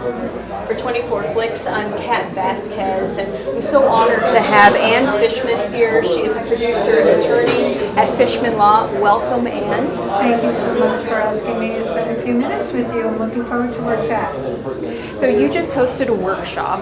For 24 Flix, I'm Kat Vasquez, and I'm so honored to have Ann Fishman here. She is a producer and attorney at Fishman Law. Welcome, Ann. Thank you so much for asking me to spend a few minutes with you. I'm looking forward to our chat. So you just hosted a workshop,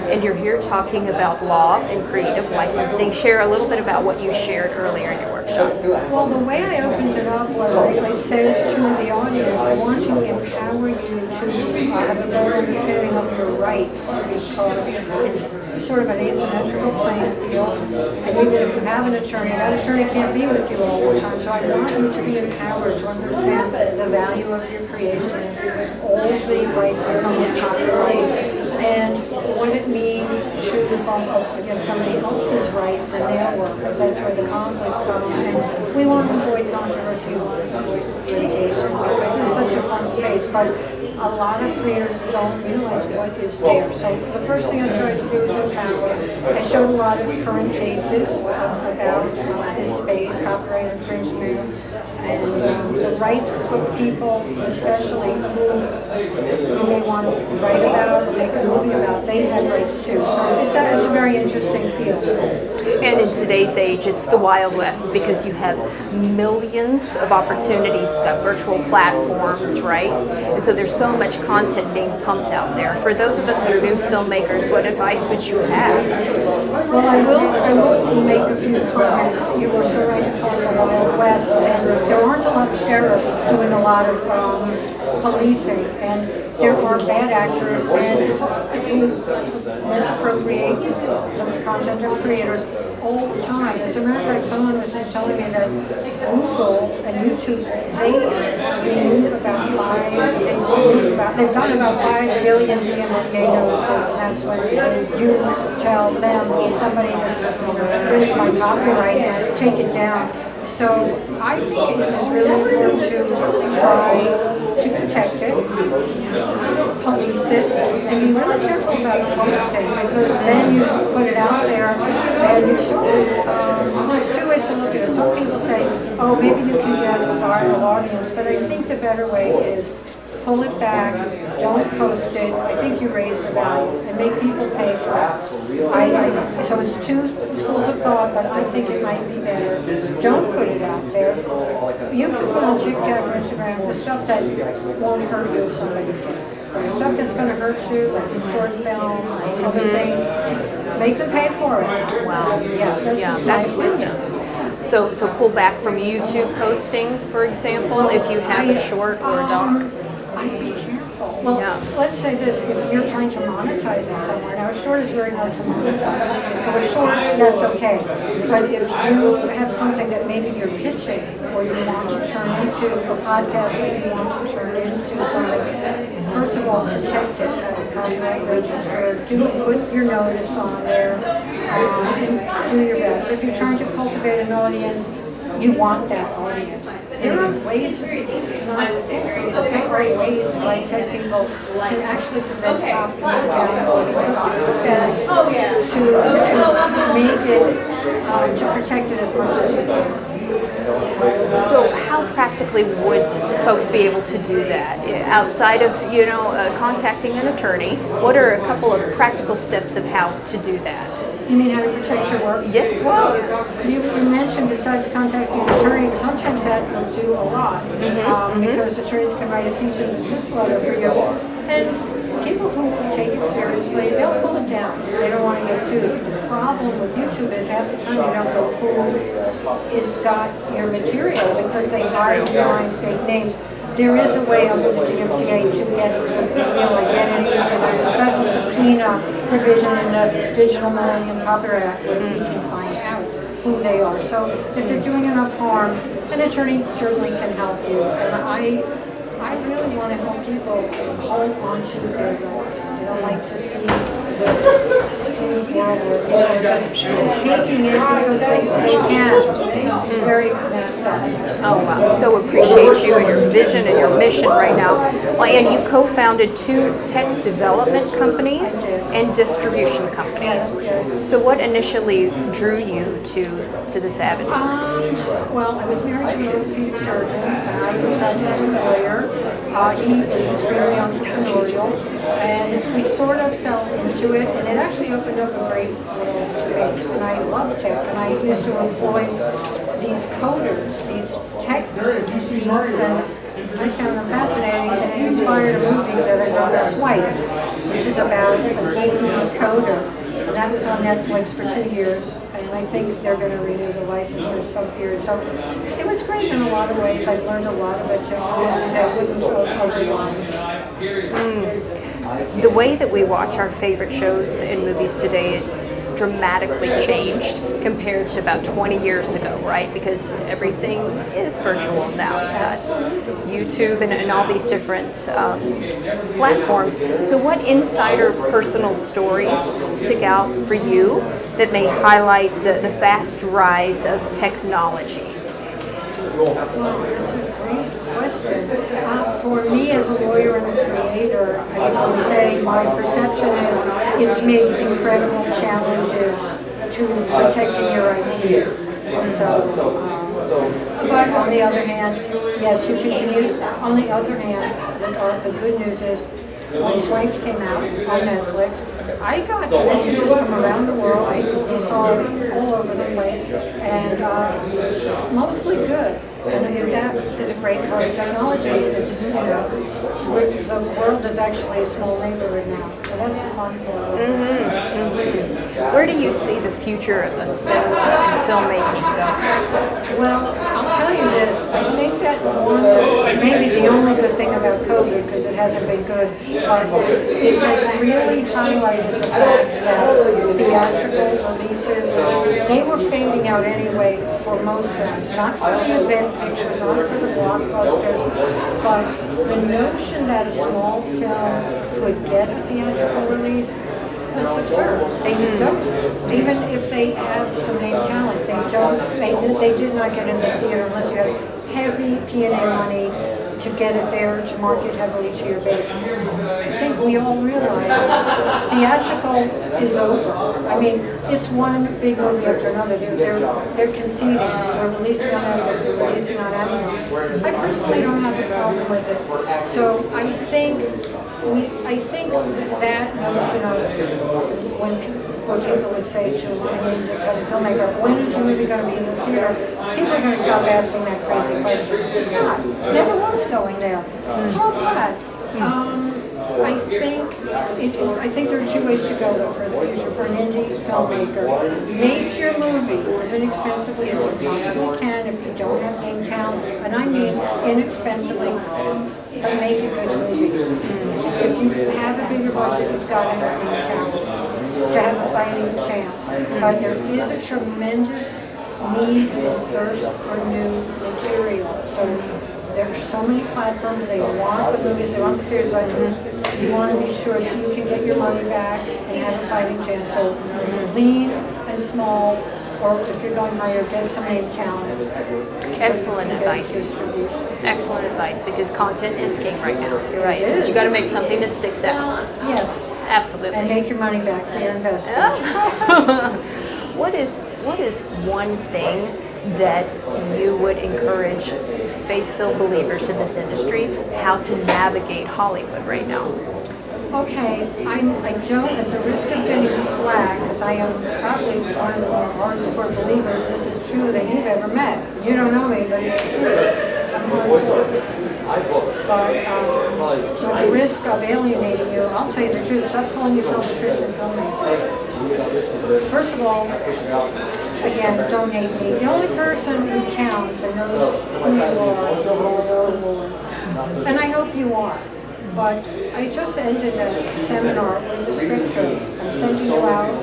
and you're here talking about law and creative licensing. Share a little bit about what you shared earlier in your workshop. Well, the way I opened it up was I said to the audience, I want to empower you to have a better understanding of your rights, because it's sort of an asymmetrical playing field, and even if you have an attorney, that attorney can't be with you all the time, so I want you to be empowered to understand the value of your creations, all the rights that come with copyright, and what it means to bump up against somebody else's rights and their work, because that's where the conflicts come, and we want to avoid controversy, we want to avoid litigation, because it's such a fun space, but a lot of creators don't realize what is there. So the first thing I tried to do is empower. I showed a lot of current cases about this space, copyright infringement, and the rights of people, especially who you may want to write about or make a movie about, they have rights too. So it's a very interesting field. And in today's age, it's the Wild West, because you have millions of opportunities. You've got virtual platforms, right? And so there's so much content being pumped out there. For those of us that are new filmmakers, what advice would you have? Well, I will make a few comments. You were so right to call it the Wild West, and there aren't a lot of sheriffs doing a lot of policing, and there are bad actors who misappropriate the content of creators all the time. As a matter of fact, someone was just telling me that Google and YouTube, they've gotten about 5 billion DMCA notices, and that's when you tell them somebody just infringed my copyright, take it down. So I think it is really important to try to protect it, police it, and be really careful about posting, because then you put it out there and you sort of, there's two ways to look at it. Some people say, oh, maybe you can get a viral audience, but I think the better way is pull it back, don't post it. I think you raise the value and make people pay for it. So it's two schools of thought, but I think it might be better. Don't put it out there. You can put on TikTok or Instagram the stuff that won't hurt you if somebody thinks. The stuff that's going to hurt you, like a short film, other things, make them pay for it. Wow. Yeah, that's wisdom. So pull back from YouTube posting, for example, if you have a short or a doc. I'd be careful. Well, let's say this, if you're trying to monetize it somewhere, now a short is very hard to monetize, so a short, that's okay. But if you have something that maybe you're pitching, or you want to turn into a podcast that you want to turn into something, first of all, protect it at a copyright register, put your notice on there, and do your best. If you're trying to cultivate an audience, you want that audience. There are ways, it's not there are ways, like tech people can actually prevent copyright downloading. So do your best to make it, to protect it as much as you can. So how practically would folks be able to do that? Outside of, contacting an attorney, what are a couple of practical steps of how to do that? You mean how to protect your work? Yes. Well, you mentioned besides contacting an attorney, sometimes that will do a lot, because attorneys can write a cease and desist letter for you. And people who take it seriously, they'll pull it down. They don't want to get sued. The problem with YouTube is half the time you don't know who has got your material, because they hide behind fake names. There is a way under the DMCA to get real identity. So there's a special subpoena provision in the Digital Millennium Copyright Act where we can find out who they are. So if they're doing enough harm, an attorney certainly can help you. And I really want to help people hold on to their rights. They don't like to see this skewed world where people are just taking it because they can. It's very messed up. Oh, wow. So appreciate you and your vision and your mission right now. Well, and you co-founded 2 tech development companies and distribution companies. So what initially drew you to this avenue? Well, I was married to an orthopedic surgeon, and I was a lawyer. He is extremely entrepreneurial. editorial, and we sort of fell into it, and it actually opened up a great world to me. And I love tech, and I used to employ these coders, these tech geeks, and I found them fascinating, and it inspired a movie that I wrote, Swipe, which is about a geeky coder. And that was on Netflix for 2 years, and I think they're going to renew the license for some period. So it was great in a lot of ways. I learned a lot about technology that wouldn't otherwise. The way that we watch our favorite shows and movies today is dramatically changed compared to about 20 years ago, right? Because everything is virtual now. You've got YouTube and all these different platforms. So what insider personal stories stick out for you that may highlight the fast rise of technology? Well, that's a great question. For me as a lawyer and a creator, I would say my perception is it's made incredible challenges to protecting your IP. But on the other hand, yes, you can commute. On the other hand, the good news is when Swipe came out on Netflix, I got messages from around the world. I saw it all over the place, and mostly good. And that is a great part of technology. It's, the world is actually a small neighborhood now, so that's a fun part. Where do you see the future of cinema and filmmaking going? Well, I'll tell you this. I think that maybe the only good thing about COVID, because it hasn't been good, but it has really highlighted the fact that theatrical releases, they were fading out anyway for most films. Not for the event pictures, not for the blockbusters, but the notion that a small film could get a theatrical release, it's absurd. They don't. Even if they have some name talent, they don't. They did not get in the theater unless you have heavy P&A money to get it there, to market heavily to your base. I think we all realize theatrical is over. I mean, it's one big movie after another. They're conceding. We're releasing on Netflix, we're releasing on Amazon. I personally don't have a problem with it. So I think that notion of what people would say to an independent filmmaker, when is your movie going to be in the theater? People are going to stop asking that crazy question. It's not. Never was going there. It's all flat. I think there are two ways to go though for the future for an indie filmmaker. Make your movie as inexpensively as you possibly can if you don't have name talent, and I mean inexpensively, but make a good movie. If you have a bigger budget, you've got to have name talent to have a fighting chance. But there is a tremendous need and thirst for new material. So there are so many platforms, they want the movies, they want the series, but you want to be sure that you can get your money back and have a fighting chance. So lean and small, or if you're going higher, get some name talent. Excellent advice. Excellent advice, because content is king right now. You're right. You got to make something that sticks out. Yes. Absolutely. And make your money back for your investment. What is one thing that you would encourage faith-filled believers in this industry how to navigate Hollywood right now? Okay, I don't, at the risk of getting flack, because I am probably one of the more hardcore believers, this is true, that you've ever met. You don't know me, but it's true. I'm hardcore. But, so at the risk of alienating you, I'll tell you the truth, stop calling yourself a Christian filmmaker. First of all, again, don't hate me. The only person who counts and knows who you are is the Lord. And I hope you are. But I just ended a seminar with the scripture. I'm sending you out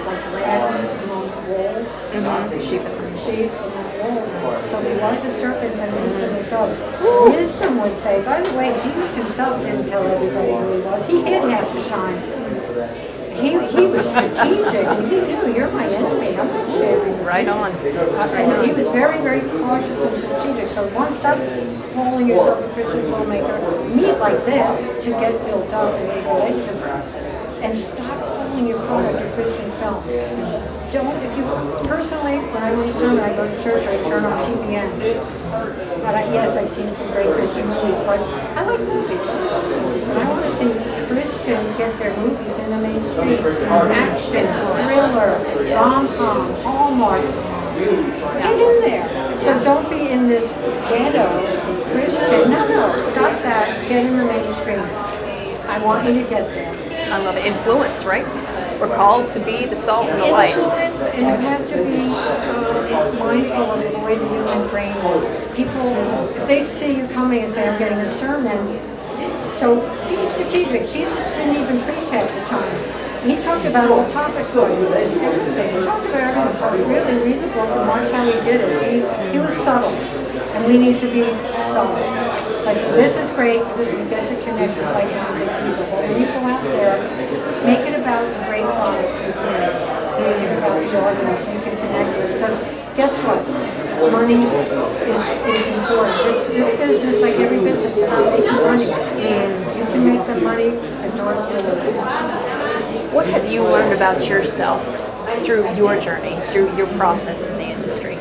like lambs among wolves, sheep among wolves. So be wise as serpents and innocent as doves. Wisdom would say, by the way, Jesus himself didn't tell everybody who he was. He hid half the time. He was strategic, and he knew, you're my enemy, I'm not sharing. Right on. And he was very, very cautious and strategic. So one, stop calling yourself a Christian filmmaker. Meet like this to get built up and make relationships. And stop calling your product a Christian film. Don't, personally, when I read a sermon, I go to church, I turn on TBN. But yes, I've seen some great Christian movies, but I like movies. see Christians get their movies in the mainstream. Action, thriller, rom-com, Hallmark. Get in there. So don't be in this ghetto of Christian. No, stop that. Get in the mainstream. I want you to get there. I love it. Influence, right? We're called to be the salt and the light. Influence, and you have to be mindful of the way the human brain works. People, if they see you coming and say, I'm getting a sermon, so be strategic. Jesus didn't even preach half the time. He talked about all topics, like everything. He talked about everything. So really read the book and watch how he did it. He was subtle, and we need to be subtle. Like, this is great because we get to connect with like-minded people. But when you go out there, make it about the great product you've made. Make it about the audience you can connect with. Because guess what? Money is important. This business, like every business, is about making money. If you can make the money, the doors will open. What have you learned about yourself through your journey, through your process in the industry?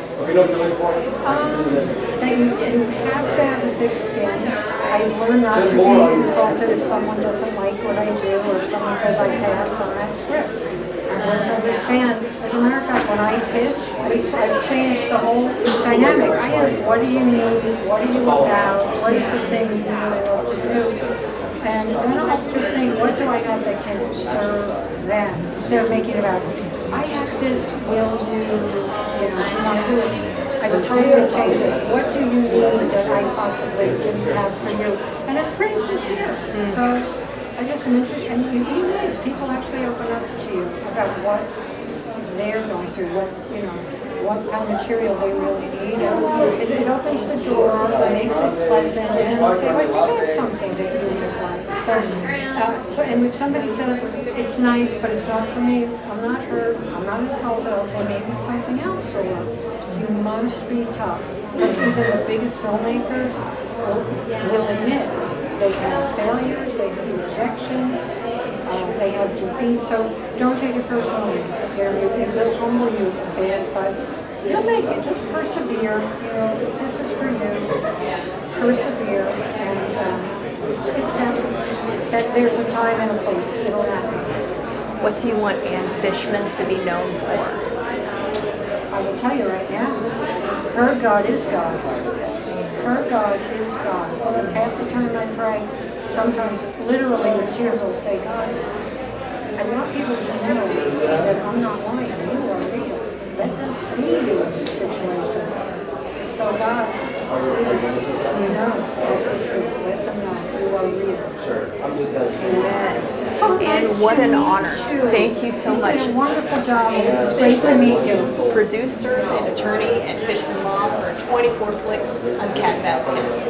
That you have to have a thick skin. I've learned not to be insulted if someone doesn't like what I do or if someone says I pass on that script. I've learned to understand. As a matter of fact, when I pitch, I've changed the whole dynamic. I ask, what do you need? What are you about? What is the thing you really love to do? And then I'll just think, what do I have that can serve them? Instead of making it about, I have this, will you, do you want to do it? I would totally change it. What do you need that I possibly didn't have for you? And it's pretty sincere. So I just am interested, and you realize people actually open up to you about what they're going through, what kind of material they really need. And it opens the door, it makes it pleasant, and then they'll say, well, I think I have something that you would like. So, and if somebody says, it's nice, but it's not for me, I'm not hurt, I'm not insulted, I'll say maybe it's something else, or you must be tough. Because even the biggest filmmakers will admit they have failures, they have rejections, they have defeats, so don't take it personally. It will humble you a bit, but you'll make it. Just persevere. If this is for you, persevere and accept that there's a time and a place. It'll happen. What do you want Ann Fishman to be known for? I will tell you right now, her God is God. Her God is God. Because half the time I pray, sometimes literally with tears I'll say, God, I want people to know that I'm not lying. You are real. Let them see you in this situation. So God, please, that's the truth. Let them know you are real. Amen. So nice And what an to meet honor. you. Thank you so You much. did a wonderful job. It's great to meet you. Producer and attorney at Fishman Law for 24 Flix. I'm Kat Vasquez.